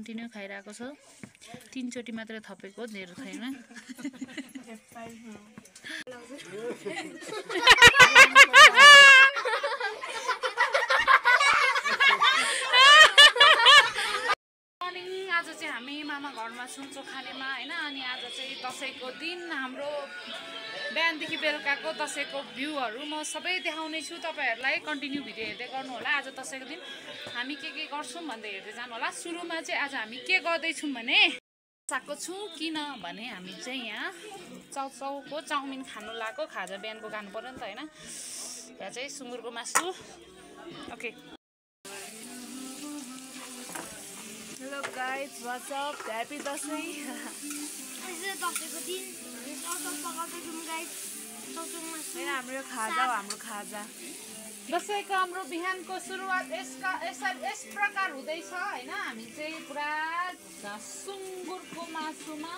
Continue खाइरहेको छ 3 चोटी मात्र थपेको धेरै छैन आज चाहिँ हामी मामा घरमा छौं चोखानेमा हैन अनि आज चाहिँ दशैंको दिन हाम्रो बिहानदेखि बेलुकाको दशैंको भ्यूहरु म सबै देखाउने छु तपाईहरुलाई कन्टिन्यू भिडियो हेर्दै गर्नु होला आज दशैंको दिन हामी के गर्छौं भन्दै हेर्दै जानु होला सुरुमा चाहिँ आज हामी के गर्दै छौं भने साको छु किन भने हामी चाहिँ यहाँ चाउचाउको चाउमिन खानु लाको खाजा बिहानको खानु पर्यो नि त हैन यहाँ चाहिँ सुँगुरको मासु okay hello guys what's up happy Dashain दशैंको दिन हाम्रो खाजा हो हाम्रो खाजा दशैंको हाम्रो बिहानको सुरुवात यस प्रकार हुँदैछ हैन हामी चाहिँ पुरा सुँगुरको मासुमा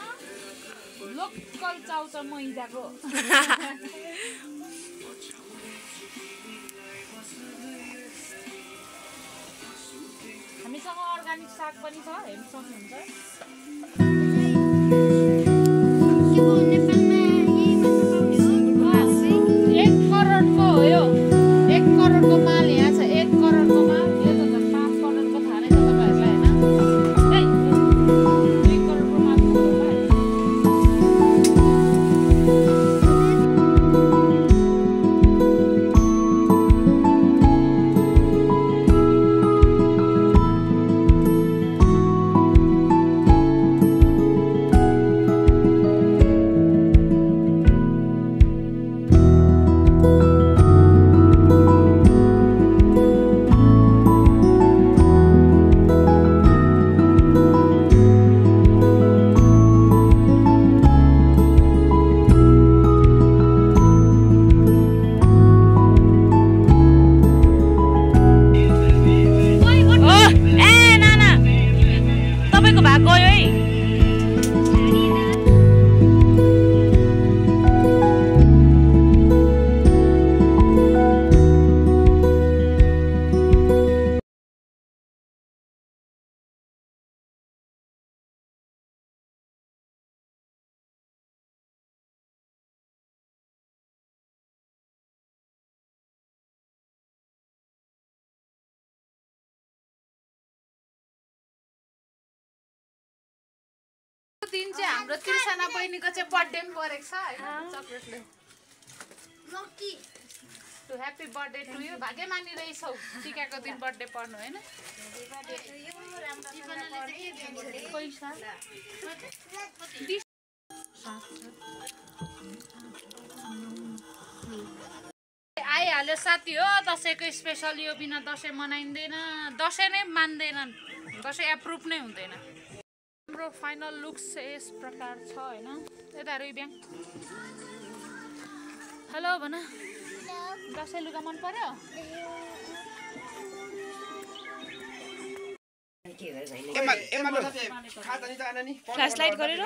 लोकल चाउचाउ मैदाको हामीसँग अर्गानिक साग पनि छ हेर्न सक्नुहुन्छ दिन चाहिँ हाम्रो त्रिसना बहिनीको चाहिँ बर्थडे पनि परेको छ हैन चकलेटले lucky to happy birthday to you भाग्यमानी रहेछौ टिकाको दिन बर्थडे पर्नु हैन पैसा आइहाल्यो साथी हो दशैंको स्पेशल यो बिना दशैं मनाइँदैन दशैं नै मान्दैनन् दशैं एप्रुभ नै हुँदैन हाम्रो फाइनल लुक्स यस प्रकार छ हैन यता रुइब्याङ हेलो भन दशैं लुगा मन पर्यो फ्ल्यासलाइट गरेर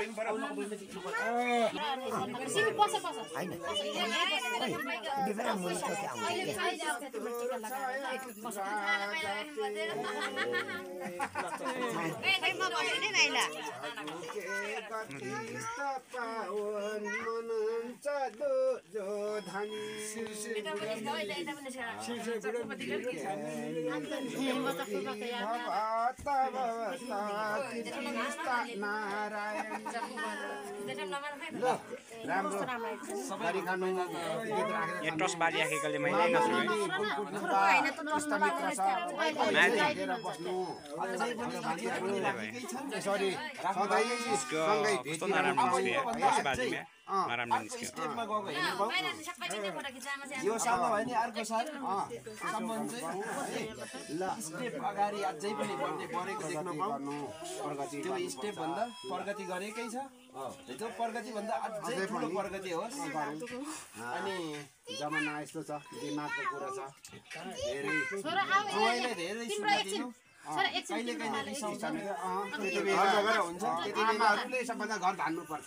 टस बाली राखेकोले मैले यो साल भयो नि अर्को साल स्टेप अगाडि अझै पनि बढ्दै बढेको देख्न पाऊँ त्यो स्टेप भन्दा प्रगति गरेकै छ त्यो प्रगति भन्दा अझै ठुलो प्रगति होस् अनि जमाना यस्तो छ दिमागको कुरा छ धेरै धेरै कहिले कहिले रिसाउँछ त्यति घर झगडा हुन्छ त्यति बेला आमाहरूले सबभन्दा घर धान्नुपर्छ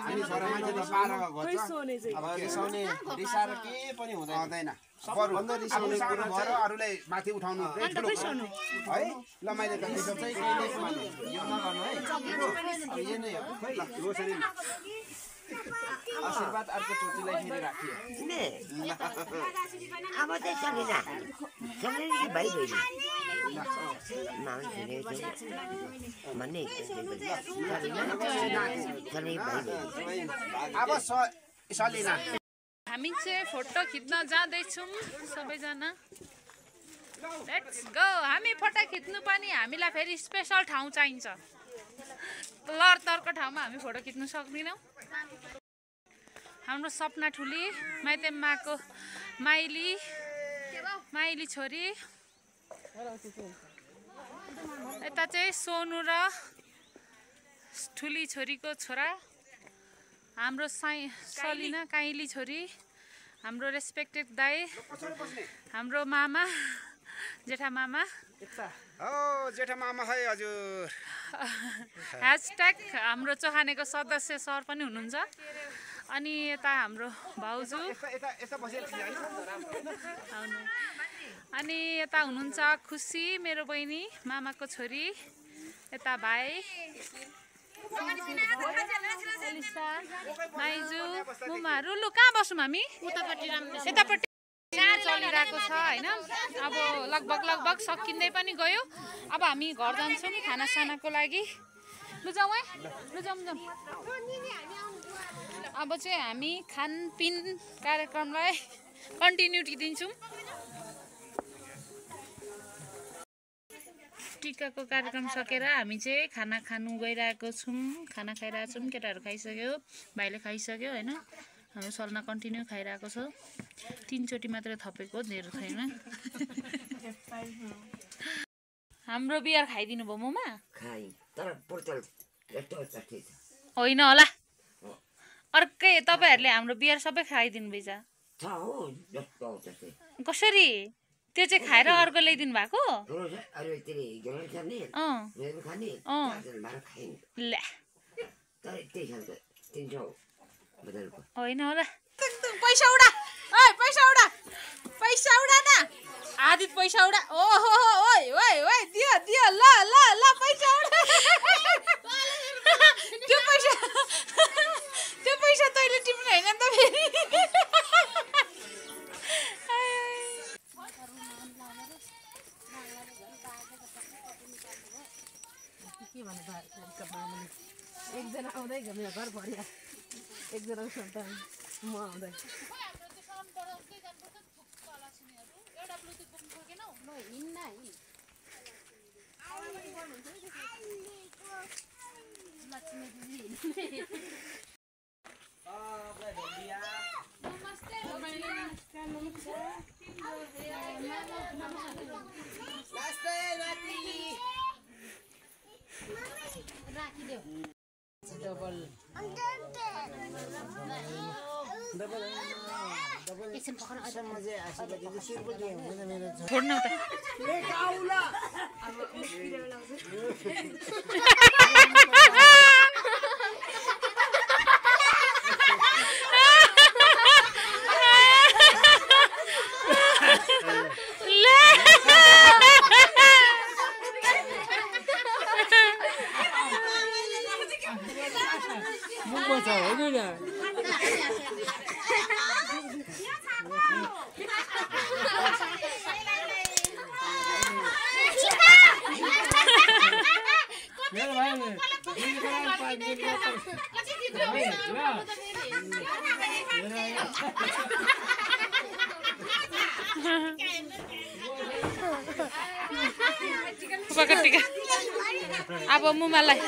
हामी छोरा मान्छे त बाह्र गर्छ अब रिसाउने रिसाएर के पनि हुँदैन सबभन्दा रिसाउने कुरा भएर अरूलाई माथि उठाउनु है ल मैले त रिसाउ चाहिँ कहिले पनि यो नगर्नु है अब यो नै हो खै लोसरी आशीर्वाद अर्को चोटीलाई फेरि राखियो अब चाहिँ चलिना चलिना भाइ भाइ मामा छोरी भन्ने चलि भाइ भाइ अब सलिना हामी चाहिँ फोटो खिच्न जाँदैछौँ सबैजना लेट्स गो हामी फोटो खिच्नु पनि हामीलाई फेरि स्पेसल ठाउँ चाहिन्छ लरतरको ठाउँमा हामी फोटो खिच्नु सक्दैनौँ हाम्रो सपना ठुली माइतेमाको माइली छोरी यता चाहिँ सोनु र ठुली छोरीको छोरा हाम्रो सलिना काइली छोरी हाम्रो रेस्पेक्टेड दाइ हाम्रो मामा जेठा मामा जेठा मामा है हजुर ह्यासट्याग हाम्रो चोखानेको सदस्य सर पनि हुनुहुन्छ अनि यता हाम्रो भाउजू अनि यता हुनुहुन्छ खुसी मेरो बहिनी मामाको छोरी यता भाइ माइजू मुमाहरू लु कहाँ बसौँ हामी यतापट्टि चलिरहेको छ होइन अब लगभग सकिँदै पनि गयो अब हामी घर जान्छौँ खानासानाको लागि लु जाउँ है लु जाउँ अब चाहिँ हामी खानपिन कार्यक्रमलाई कन्टिन्युटी दिन्छौँ टिकाको कार्यक्रम सकेर हामी चाहिँ खाना खानु गइरहेको छौँ खाना खाइरहेको छौँ केटाहरू खाइसक्यो भाइले खाइसक्यो होइन हाम्रो सलना कन्टिन्यू खाइरहेको छ 3 चोटि मात्रै थपेको धेरै छैन हाम्रो बियर खाइदिनु भयो ममा होइन होला अर्कै तपाईँहरूले हाम्रो बियर सबै खाइदिनु भएछ कसरी त्यो चाहिँ खाएर अर्को ल्याइदिनु भएको होइन होला पैसा उडा पैसा उडा न आधी पैसा उडा ओहो ओइ ओइ ओइ दियो दियो ल ल ल पैसा उडा त्यो पैसा तैँले टिप्नु होइन नि त फेरि एकजना आउँदै मेरो घर भरिया एकजना सन्तान म आउँदै छोड्न त टिका अब मुमालाई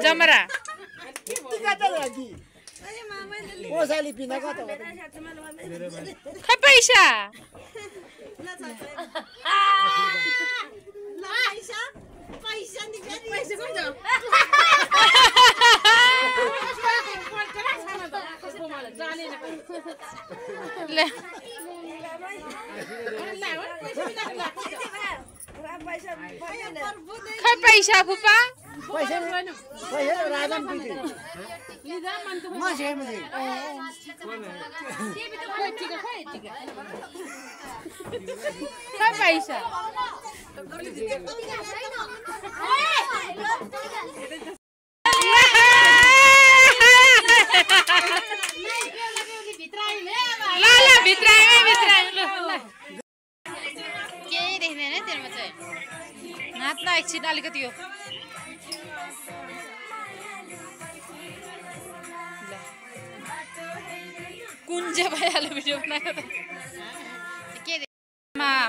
जमरा खै पैसा खै पैसा फुपा खै पैसा केही देख्दैन त्यसमा चाहिँ नाच्न एकछिन अलिकति हो कुन चाहिँ भइहाल्यो भिडियो बनाएको त के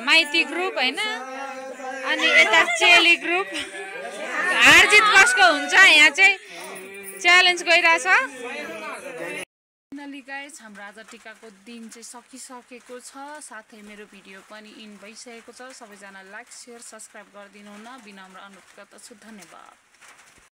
माइती ग्रुप होइन अनि यता चेली ग्रुप हारजित कसको हुन्छ यहाँ चाहिँ च्यालेन्ज गइरहेछ फाइनली गाइस हाम्रो आज टिकाको दिन चाहिँ सकिसकेको छ साथै मेरो भिडियो पनि इन भइसकेको छ सबैजना लाइक शेयर सब्सक्राइब गरिदिनु हुन विनम्र अनुरोध गर्दछु धन्यवाद।